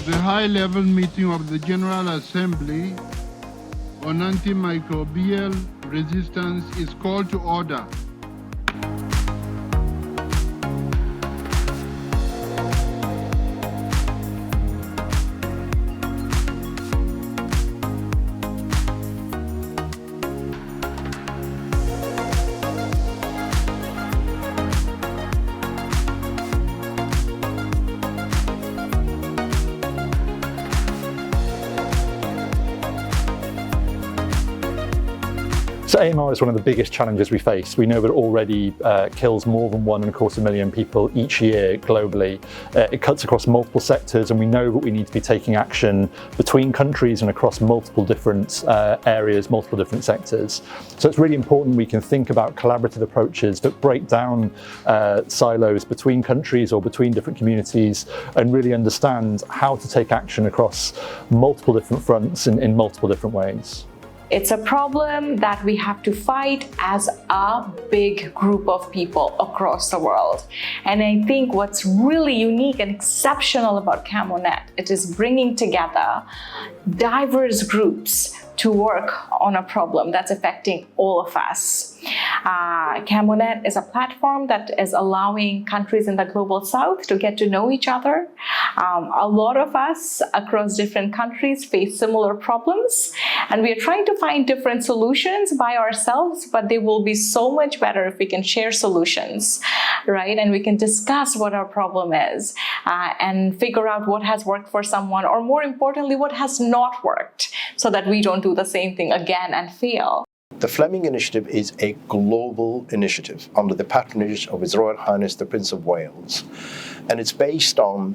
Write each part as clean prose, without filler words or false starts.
The high-level meeting of the General Assembly on antimicrobial resistance is called to order. So AMR is one of the biggest challenges we face. We know that it already kills more than 1.25 million people each year globally. It cuts across multiple sectors, and we know that we need to be taking action between countries and across multiple different areas, multiple different sectors. So it's really important we can think about collaborative approaches that break down silos between countries or between different communities and really understand how to take action across multiple different fronts in multiple different ways. It's a problem that we have to fight as a big group of people across the world. And I think what's really unique and exceptional about CAMO-Net, it is bringing together diverse groups to work on a problem that's affecting all of us. CAMO-Net is a platform that is allowing countries in the global south to get to know each other. A lot of us across different countries face similar problems, and we are trying to find different solutions by ourselves, but they will be so much better if we can share solutions, right? And we can discuss what our problem is and figure out what has worked for someone, or more importantly, what has not worked, so that we don't do the same thing again and fail. The Fleming Initiative is a global initiative under the patronage of His Royal Highness the Prince of Wales, and it's based on,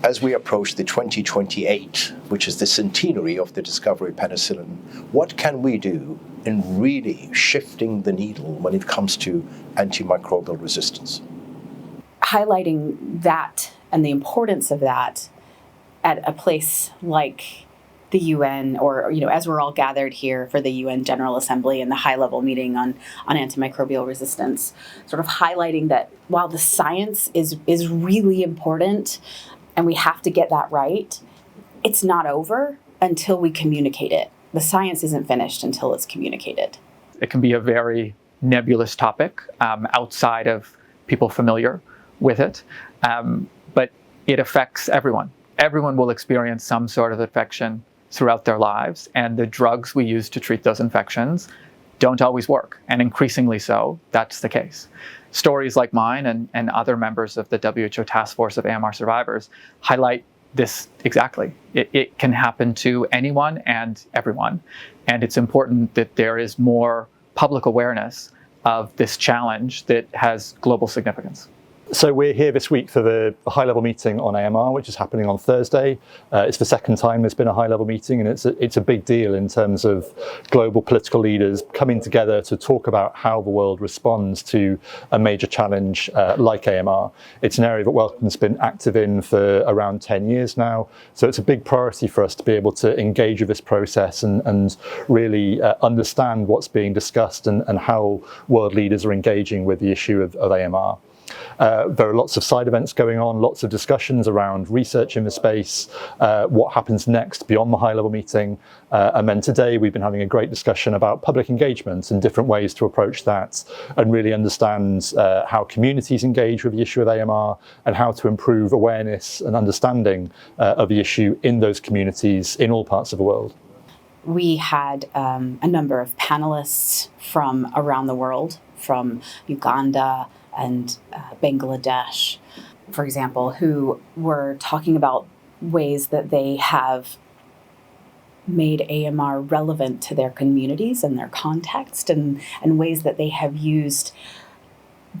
as we approach the 2028, which is the centenary of the discovery of penicillin, what can we do in really shifting the needle when it comes to antimicrobial resistance? Highlighting that and the importance of that at a place like the UN, or as we're all gathered here for the UN General Assembly and the high-level meeting on antimicrobial resistance, sort of highlighting that while the science is really important and we have to get that right, it's not over until we communicate it. The science isn't finished until it's communicated. It can be a very nebulous topic outside of people familiar with it, but it affects everyone. Everyone will experience some sort of infection throughout their lives, and the drugs we use to treat those infections don't always work, and increasingly so, that's the case. Stories like mine and other members of the WHO task force of AMR survivors highlight this exactly. It can happen to anyone and everyone, and it's important that there is more public awareness of this challenge that has global significance. So we're here this week for the high-level meeting on AMR, which is happening on Thursday. It's the second time there's been a high-level meeting, and it's a big deal in terms of global political leaders coming together to talk about how the world responds to a major challenge like AMR. It's an area that Wellcome's been active in for around 10 years now, so it's a big priority for us to be able to engage with this process and really understand what's being discussed and how world leaders are engaging with the issue of AMR. There are lots of side events going on, lots of discussions around research in the space, what happens next beyond the high-level meeting. And then today we've been having a great discussion about public engagement and different ways to approach that and really understand how communities engage with the issue of AMR and how to improve awareness and understanding of the issue in those communities in all parts of the world. We had a number of panelists from around the world, from Uganda and Bangladesh, for example, who were talking about ways that they have made AMR relevant to their communities and their context, and ways that they have used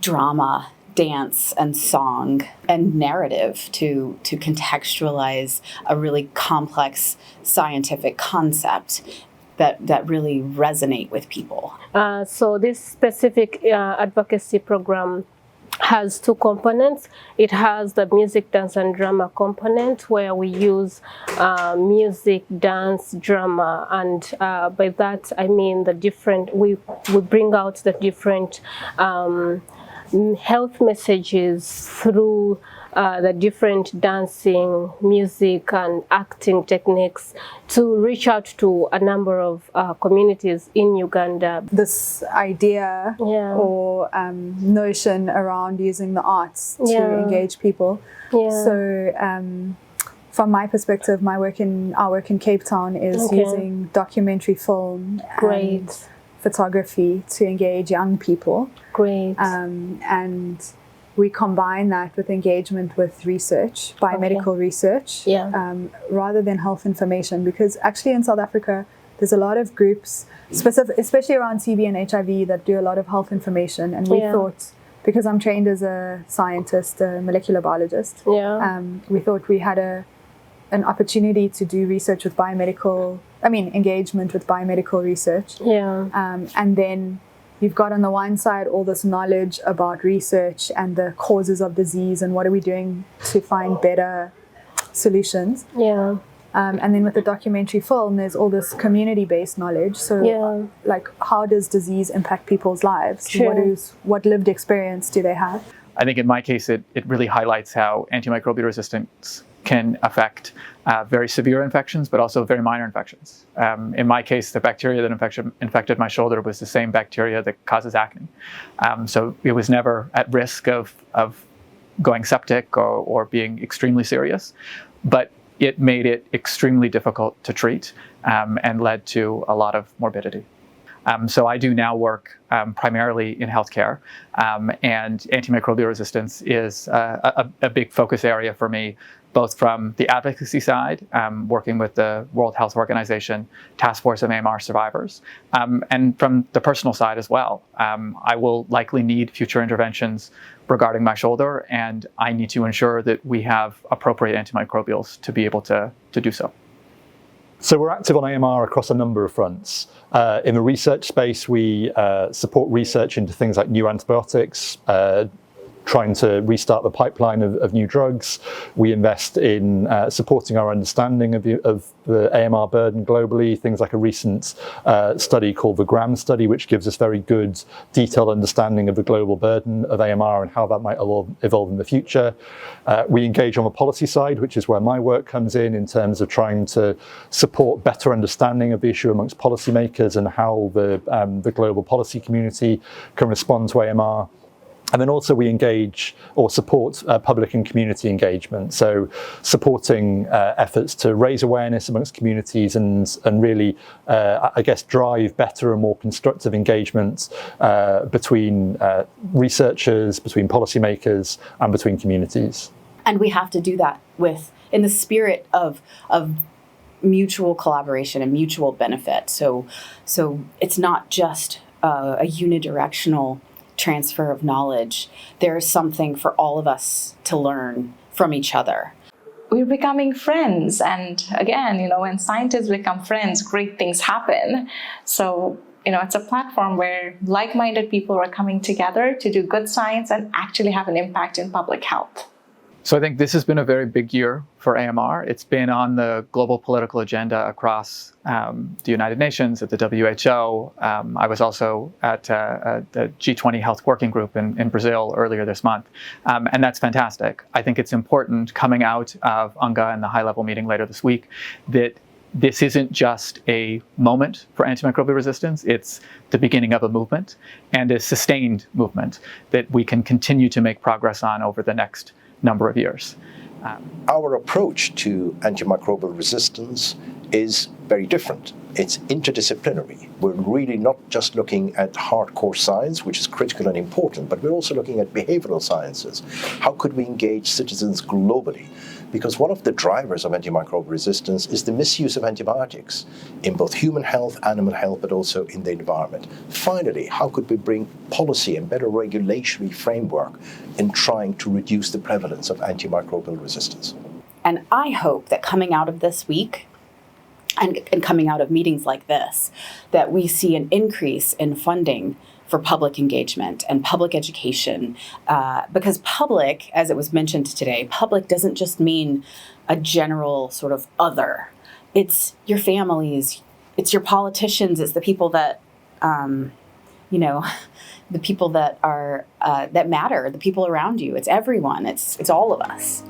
drama, dance, and song and narrative to contextualize a really complex scientific concept that really resonate with people. So this specific advocacy program has two components. It has the music, dance, and drama component, where we use music, dance, drama, and by that I mean we bring out the different health messages through the different dancing, music, and acting techniques to reach out to a number of communities in Uganda. This idea or notion around using the arts to engage people. So from my perspective, our work in Cape Town is using documentary film and photography to engage young people. And we combine that with engagement with research, biomedical research, rather than health information. Because actually in South Africa, there's a lot of groups, especially around TB and HIV, that do a lot of health information. And we thought, because I'm trained as a scientist, a molecular biologist, we thought we had an opportunity to do research with engagement with biomedical research. And then you've got on the one side all this knowledge about research and the causes of disease and what are we doing to find better solutions. And then with the documentary film, there's all this community-based knowledge. So like, how does disease impact people's lives? What lived experience do they have? I think in my case, it really highlights how antimicrobial resistance can affect very severe infections, but also very minor infections. In my case, the bacteria that infected my shoulder was the same bacteria that causes acne. So it was never at risk of going septic or being extremely serious, but it made it extremely difficult to treat and led to a lot of morbidity. So I do now work primarily in healthcare, and antimicrobial resistance is a big focus area for me, both from the advocacy side, working with the World Health Organization Task Force of AMR survivors, and from the personal side as well. I will likely need future interventions regarding my shoulder, and I need to ensure that we have appropriate antimicrobials to be able to do so. So we're active on AMR across a number of fronts. In the research space, we support research into things like new antibiotics, trying to restart the pipeline of new drugs. We invest in supporting our understanding of the AMR burden globally, things like a recent study called the GRAM study, which gives us very good detailed understanding of the global burden of AMR and how that might evolve in the future. We engage on the policy side, which is where my work comes in terms of trying to support better understanding of the issue amongst policymakers and how the global policy community can respond to AMR. And then also we engage or support public and community engagement. So supporting efforts to raise awareness amongst communities and really, I guess, drive better and more constructive engagement between researchers, between policymakers, and between communities. And we have to do that in the spirit of mutual collaboration and mutual benefit. So it's not just a unidirectional transfer of knowledge. There is something for all of us to learn from each other. We're becoming friends, and again, when scientists become friends, great things happen. So it's a platform where like-minded people are coming together to do good science and actually have an impact in public health. So I think this has been a very big year for AMR. It's been on the global political agenda across the United Nations, at the WHO. I was also at the G20 Health Working Group in Brazil earlier this month. And that's fantastic. I think it's important coming out of UNGA and the high-level meeting later this week that this isn't just a moment for antimicrobial resistance, it's the beginning of a movement, and a sustained movement that we can continue to make progress on over the next number of years. Our approach to antimicrobial resistance is very different. It's interdisciplinary. We're really not just looking at hardcore science, which is critical and important, but we're also looking at behavioral sciences. How could we engage citizens globally? Because one of the drivers of antimicrobial resistance is the misuse of antibiotics in both human health, animal health, but also in the environment. Finally, how could we bring policy and better regulatory framework in trying to reduce the prevalence of antimicrobial resistance? And I hope that coming out of this week and coming out of meetings like this, that we see an increase in funding for public engagement and public education, because public, as it was mentioned today, public doesn't just mean a general sort of other. It's your families, it's your politicians, it's the people that you know, the people that are that matter, the people around you. It's everyone. It's all of us.